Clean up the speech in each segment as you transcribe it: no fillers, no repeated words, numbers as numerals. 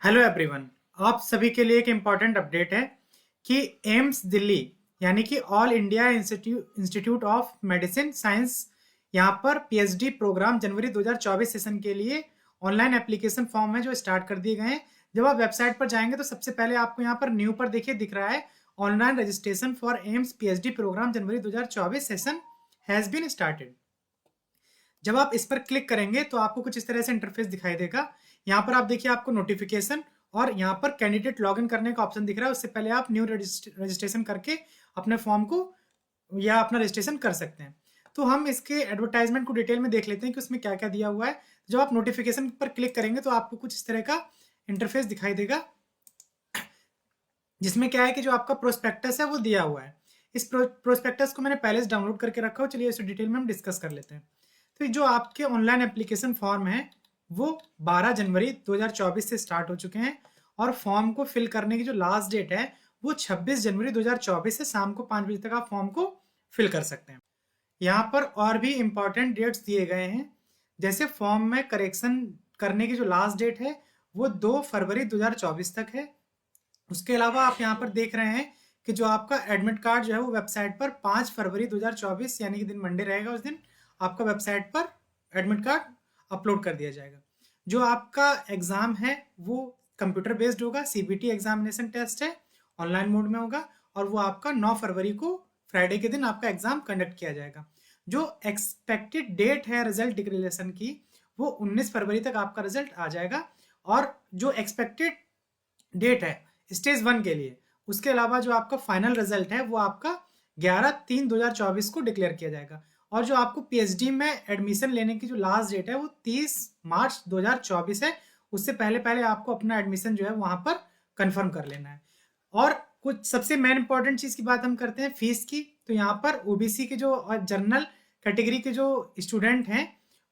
Hello everyone. आप सभी के लिए एक इम्पॉर्टेंट अपडेट है कि एम्स दिल्ली यानी कि all India institute of medicine science यहाँ पर पीएचडी प्रोग्राम जनवरी 2024 सेशन के लिए ऑनलाइन एप्लीकेशन फॉर्म है जो स्टार्ट कर दिए गए हैं। जब आप वेबसाइट पर जाएंगे तो सबसे पहले आपको यहाँ पर न्यू पर देखिए दिख रहा है online registration for AIIMS PhD programme January 2024 session has been started. जब आप इस पर क्लिक करेंगे तो आपको कुछ इस तरह से इंटरफेस दिखाई देगा। यहाँ पर आप देखिए आपको नोटिफिकेशन और यहाँ पर कैंडिडेट लॉगिन करने का ऑप्शन दिख रहा है। उससे पहले आप न्यू रजिस्ट्रेशन करके अपने फॉर्म को या अपना रजिस्ट्रेशन कर सकते हैं। तो हम इसके एडवर्टाइजमेंट को डिटेल में देख लेते हैं कि उसमें क्या क्या दिया हुआ है। जब आप नोटिफिकेशन पर क्लिक करेंगे तो आपको कुछ इस तरह का इंटरफेस दिखाई देगा, जिसमें क्या है कि जो आपका प्रोस्पेक्टस है वो दिया हुआ है। इस प्रोस्पेक्टस को मैंने पहले से डाउनलोड करके रखा हो। चलिए इसे डिटेल में हम डिस्कस कर लेते हैं। तो जो आपके ऑनलाइन एप्लीकेशन फॉर्म है वो 12 जनवरी 2024 से स्टार्ट हो चुके हैं और फॉर्म को फिल करने की जो लास्ट डेट है वो 26 जनवरी 2024 से शाम को 5 बजे तक आप फॉर्म को फिल कर सकते हैं। यहाँ पर और भी इम्पॉर्टेंट डेट्स दिए गए हैं, जैसे फॉर्म में करेक्शन करने की जो लास्ट डेट है वो 2 फरवरी 2024 तक है। उसके अलावा आप यहाँ पर देख रहे हैं कि जो आपका एडमिट कार्ड जो है वो वेबसाइट पर 5 फरवरी 2024 यानी कि दिन मंडे रहेगा, उस दिन आपका वेबसाइट पर एडमिट कार्ड अपलोड कर दिया जाएगा। जो आपका एग्ज़ाम है वो कंप्यूटर बेस्ड होगा, सीबीटी एग्जामिनेशन टेस्ट है, ऑनलाइन मोड में होगा और वो आपका 9 फरवरी को फ्राइडे के दिन आपका एग्ज़ाम कंडक्ट किया जाएगा। जो एक्सपेक्टेड डेट है रिजल्ट डिक्लेरेशन की वो 19 फरवरी तक आपका रिजल्ट आ जाएगा। और जो एक्सपेक्टेड डेट है स्टेज 1 के लिए, उसके अलावा जो आपका फाइनल रिजल्ट है वो आपका 11/3/2024 को डिक्लेयर किया जाएगा। और जो आपको पीएचडी में एडमिशन लेने की जो लास्ट डेट है वो 30 मार्च 2024 है। उससे पहले पहले आपको अपना एडमिशन जो है वहाँ पर कंफर्म कर लेना है। और कुछ सबसे मेन इंपॉर्टेंट चीज़ की बात हम करते हैं फीस की। तो यहाँ पर ओबीसी के जो और जनरल कैटेगरी के जो स्टूडेंट हैं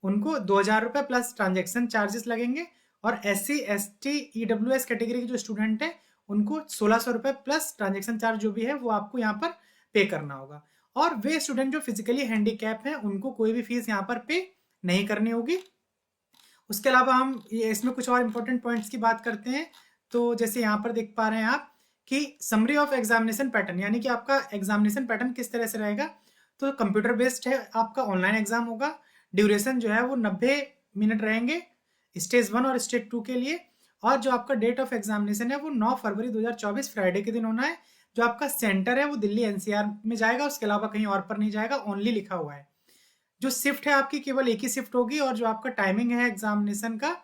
उनको 2000 रुपये प्लस ट्रांजेक्शन चार्जेस लगेंगे और SC ST EWS कैटेगरी के जो स्टूडेंट हैं उनको 1600 रुपये प्लस ट्रांजेक्शन चार्ज जो भी है वो आपको यहाँ पर पे करना होगा। और वे स्टूडेंट जो फिजिकली हैंडीकैप हैं उनको कोई भी फीस यहाँ पर पे नहीं करनी होगी। उसके अलावा हम ये इसमें कुछ और इम्पोर्टेंट पॉइंट्स की बात करते हैं। तो जैसे यहाँ पर देख पा रहे हैं आप कि समरी ऑफ एग्जामिनेशन पैटर्न, यानी कि आपका एग्जामिनेशन पैटर्न किस तरह से रहेगा। तो कंप्यूटर बेस्ड है, आपका ऑनलाइन एग्जाम होगा। ड्यूरेशन जो है वो 90 मिनट रहेंगे स्टेज 1 और स्टेज 2 के लिए। और जो आपका डेट ऑफ एग्जामिनेशन है वो 9 फरवरी 2024 फ्राइडे के दिन होना है। जो आपका सेंटर है वो दिल्ली एनसीआर में जाएगा, उसके अलावा कहीं और पर नहीं जाएगा, ओनली लिखा हुआ है। जो शिफ्ट है आपकी केवल एक ही शिफ्ट होगी और जो आपका टाइमिंग है एग्जामिनेशन का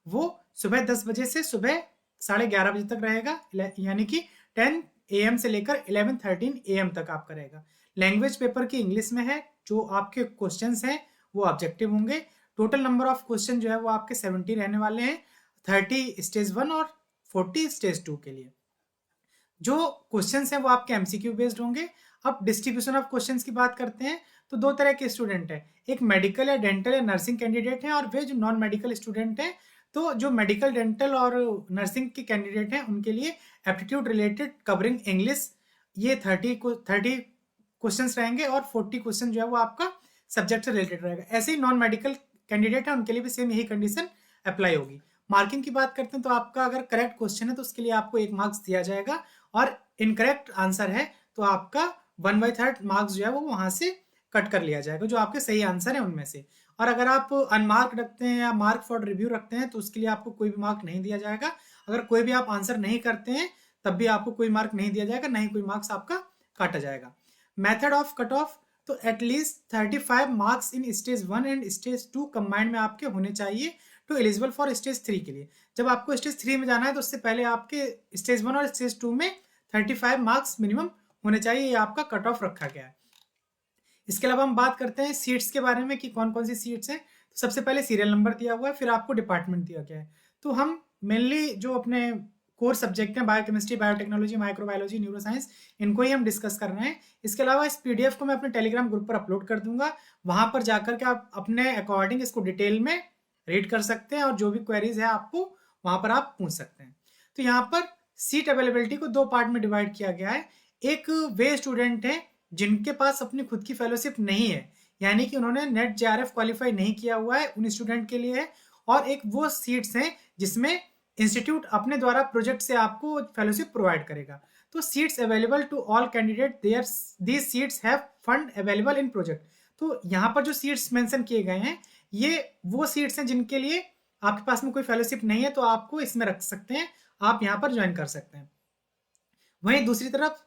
वो सुबह 10 बजे से सुबह 11:30 बजे तक रहेगा, यानी कि 10 AM से लेकर 11:13 AM तक आपका रहेगा। लैंग्वेज पेपर की इंग्लिश में है। जो आपके क्वेश्चंस हैं वो ऑब्जेक्टिव होंगे। टोटल नंबर ऑफ क्वेश्चन जो है वो आपके 70 रहने वाले हैं, 30 स्टेज 1 और 40 स्टेज 2 के लिए। जो क्वेश्चंस हैं वो आपके एमसीक्यू बेस्ड होंगे। अब डिस्ट्रीब्यूशन ऑफ क्वेश्चंस की बात करते हैं तो दो तरह के स्टूडेंट हैं, एक मेडिकल या डेंटल या नर्सिंग कैंडिडेट हैं और वे जो नॉन मेडिकल स्टूडेंट हैं। तो जो मेडिकल डेंटल और नर्सिंग के कैंडिडेट हैं उनके लिए एप्टीट्यूड रिलेटेड कवरिंग इंग्लिश ये 30 क्वेश्चंस रहेंगे और 40 क्वेश्चन जो है वो आपका सब्जेक्ट से रिलेटेड रहेगा। ऐसे ही नॉन मेडिकल कैंडिडेट है उनके लिए भी सेम यही कंडीशन अप्लाई होगी। मार्किंग की बात करते हैं तो आपका अगर करेक्ट क्वेश्चन है तो उसके लिए आपको 1 मार्क्स दिया जाएगा और इनकरेक्ट आंसर है तो आपका 1/3 मार्क्स जो है वो वहां से कट कर लिया जाएगा, जो आपके सही आंसर है उनमें से। और अगर आप अनमार्क रखते हैं या मार्क फॉर रिव्यू रखते हैं तो उसके लिए आपको कोई भी मार्क नहीं दिया जाएगा। अगर कोई भी आप आंसर नहीं करते हैं तब भी आपको कोई मार्क नहीं दिया जाएगा, ना ही कोई मार्क्स आपका काटा जाएगा। मेथड ऑफ कट ऑफ, तो at least 35 marks in stage 1 and stage 2 combined में आपके होने चाहिए टू एलिजिबल फॉर स्टेज 3 के लिए। जब आपको स्टेज 3 में जाना है तो उससे पहले आपके स्टेज 1 और स्टेज 2 में 35 मार्क्स मिनिमम होने चाहिए, ये आपका कट ऑफ रखा गया है। इसके अलावा हम बात करते हैं सीट्स के बारे में कि कौन कौन सी सीट्स हैं। तो सबसे पहले सीरियल नंबर दिया हुआ है, फिर आपको डिपार्टमेंट दिया गया है। तो हम मेनली जो अपने कोर सब्जेक्ट हैं biochemistry, biotechnology, microbiology, neuro science, इनको ही हम डिस्कस कर रहे हैं। इसके अलावा इस पीडीएफ को मैं अपने टेलीग्राम ग्रुप पर अपलोड कर दूंगा, वहां पर जाकर के आप अपने अकॉर्डिंग इसको डिटेल में रीड कर सकते हैं और जो भी क्वेरीज है आपको वहां पर आप पूछ सकते हैं। तो यहाँ पर सीट अवेलेबिलिटी को 2 पार्ट में डिवाइड किया गया है। एक वे स्टूडेंट है जिनके पास अपनी खुद की फेलोशिप नहीं है, यानी कि उन्होंने नेट जेआरएफ क्वालिफाई नहीं किया हुआ है, उन स्टूडेंट के लिए है। और एक वो सीट्स हैं जिसमें इंस्टीट्यूट अपने द्वारा प्रोजेक्ट से आपको फेलोशिप प्रोवाइड करेगा। तो seats available to all candidate, there these seats have fund available in project. तो यहाँ पर जो सीट्स मेंशन किए गए हैं ये वो सीट्स हैं जिनके लिए आपके पास में कोई फेलोशिप नहीं है तो आपको इसमें रख सकते हैं, आप यहाँ पर ज्वाइन कर सकते हैं। वहीं दूसरी तरफ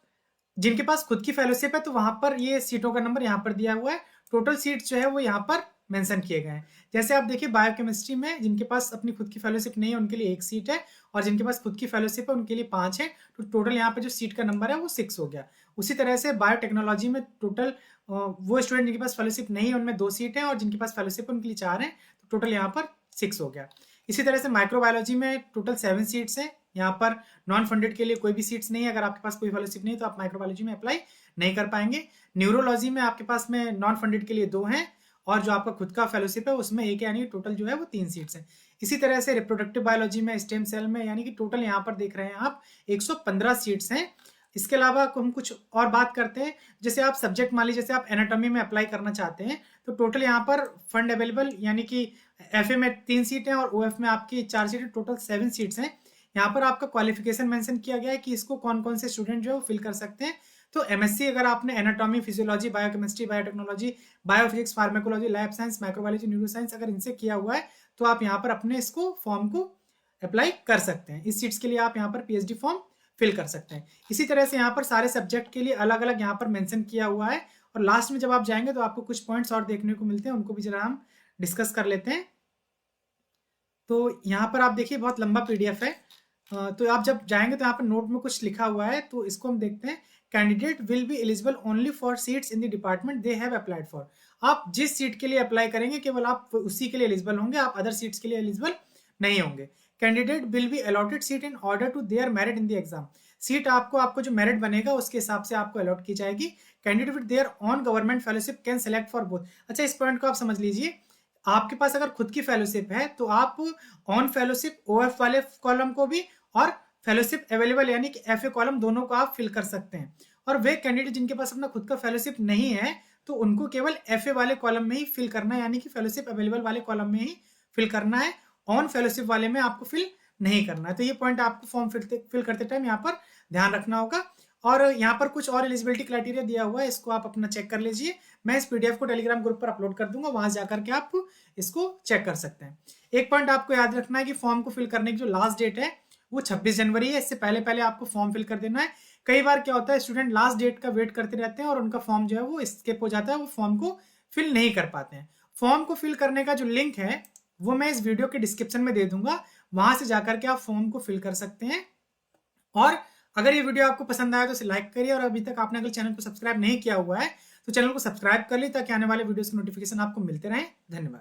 जिनके पास खुद की फेलोशिप है तो वहां पर ये सीटों का नंबर यहाँ पर दिया हुआ है। टोटल सीट्स जो है वो यहाँ पर मेंशन किए गए हैं। जैसे आप देखिए बायोकेमिस्ट्री में जिनके पास अपनी खुद की फेलोशिप नहीं है उनके लिए 1 सीट है, और जिनके पास खुद की फेलोशिप है उनके लिए 5 है। तो टोटल यहाँ पे जो सीट का नंबर है वो 6 हो गया। उसी तरह से बायोटेक्नोलॉजी में टोटल वो स्टूडेंट जिनके पास फेलोशिप नहीं है उनमें 2 सीट है, और जिनके पास फेलोशिप है उनके लिए 4 है। तो टोटल यहाँ पर 6 हो गया। इसी तरह से माइक्रोबायोलॉजी में टोटल 7 सीट्स हैं। यहाँ पर नॉन फंडेड के लिए कोई भी सीट्स नहीं है। अगर आपके पास कोई फेलोशिप नहीं है तो आप माइक्रोबायोलॉजी में अप्लाई नहीं कर पाएंगे। न्यूरोलॉजी में आपके पास में नॉन फंडेड के लिए 2 हैं, और जो आपका खुद का फेलोशिप है उसमें 1 है, यानी कि टोटल जो है वो 3 सीट्स हैं। इसी तरह से रिप्रोडक्टिव बायोलॉजी में स्टेम सेल में यानी कि टोटल यहाँ पर देख रहे हैं आप 115 सीट्स हैं। इसके अलावा हम कुछ और बात करते हैं। जैसे आप सब्जेक्ट मान लीजिए जैसे आप एनाटॉमी में अप्लाई करना चाहते हैं तो टोटल यहाँ पर फंड अवेलेबल यानी कि एफ में 3 सीटें और ओ में आपकी 4 सीटें, टोटल 7 सीट्स हैं। यहाँ पर आपका क्वालिफिकेशन मेंशन किया गया है कि इसको कौन कौन से स्टूडेंट जो है वो फिल कर सकते हैं। तो एमएससी अगर आपने anatomy, physiology, biochemistry, biotechnology, biophysics, pharmacology, lab science, microbiology, neuroscience अगर इनसे किया हुआ है तो आप यहाँ पर अपने इसको फॉर्म को अप्लाई कर सकते हैं। इस सीट्स के लिए आप यहाँ पर पीएचडी फॉर्म फिल कर सकते हैं। इसी तरह से यहाँ पर सारे सब्जेक्ट के लिए अलग अलग यहाँ पर मेंशन किया हुआ है, और लास्ट में जब आप जाएंगे तो आपको कुछ पॉइंट्स और देखने को मिलते हैं, उनको भी जरा हम डिस्कस कर लेते हैं। तो यहाँ पर आप देखिए बहुत लंबा पीडीएफ है, तो आप जब जाएंगे तो यहाँ पर नोट में कुछ लिखा हुआ है, तो इसको हम देखते हैं। Candidate will be eligible only for seats in the department they have applied for. आप जिस सीट के लिए अप्लाई करेंगे केवल आप उसी के लिए एलिजिबल होंगे, आप अदर सीट्स के लिए एलिजिबल नहीं होंगे। Candidate will be allotted seat in order to their merit in the exam. Seat आपको जो मेरिट बनेगा उसके हिसाब से आपको अलॉट की जाएगी। Candidate with their on government fellowship can select for both. अच्छा, इस पॉइंट को आप समझ लीजिए। आपके पास अगर खुद की फेलोशिप है तो आप ऑन फेलोशिप ओएफ वाले कॉलम को भी और फेलोशिप अवेलेबल यानी कि एफए कॉलम दोनों को आप फिल कर सकते हैं। और वे कैंडिडेट जिनके पास अपना खुद का फेलोशिप नहीं है तो उनको केवल एफए वाले कॉलम में ही फिल करना है, यानी कि फेलोशिप अवेलेबल वाले कॉलम में ही फिल करना है, ऑन फेलोशिप वाले में आपको फिल नहीं करना है। तो ये पॉइंट आपको फॉर्म फिल करते टाइम यहाँ पर ध्यान रखना होगा। और यहाँ पर कुछ और एलिजिबिलिटी क्राइटेरिया दिया हुआ है, इसको आप अपना चेक कर लीजिए। मैं इस पीडीएफ को टेलीग्राम ग्रुप पर अपलोड कर दूंगा, वहां जाकर के आप इसको चेक कर सकते हैं। एक पॉइंट आपको याद रखना है कि फॉर्म को फिल करने की जो लास्ट डेट है वो 26 जनवरी है। इससे पहले पहले आपको फॉर्म फिल कर देना है। कई बार क्या होता है स्टूडेंट लास्ट डेट का वेट करते रहते हैं और उनका फॉर्म जो है वो स्किप हो जाता है, वो फॉर्म को फिल नहीं कर पाते हैं। फॉर्म को फिल करने का जो लिंक है वो मैं इस वीडियो के डिस्क्रिप्शन में दे दूंगा, वहां से जाकर के आप फॉर्म को फिल कर सकते हैं। और अगर ये वीडियो आपको पसंद आया तो इसे लाइक करिए, और अभी तक आपने अगर चैनल को सब्सक्राइब नहीं किया हुआ है तो चैनल को सब्सक्राइब कर ली ताकि आने वाले वीडियोस की नोटिफिकेशन आपको मिलते रहें। धन्यवाद।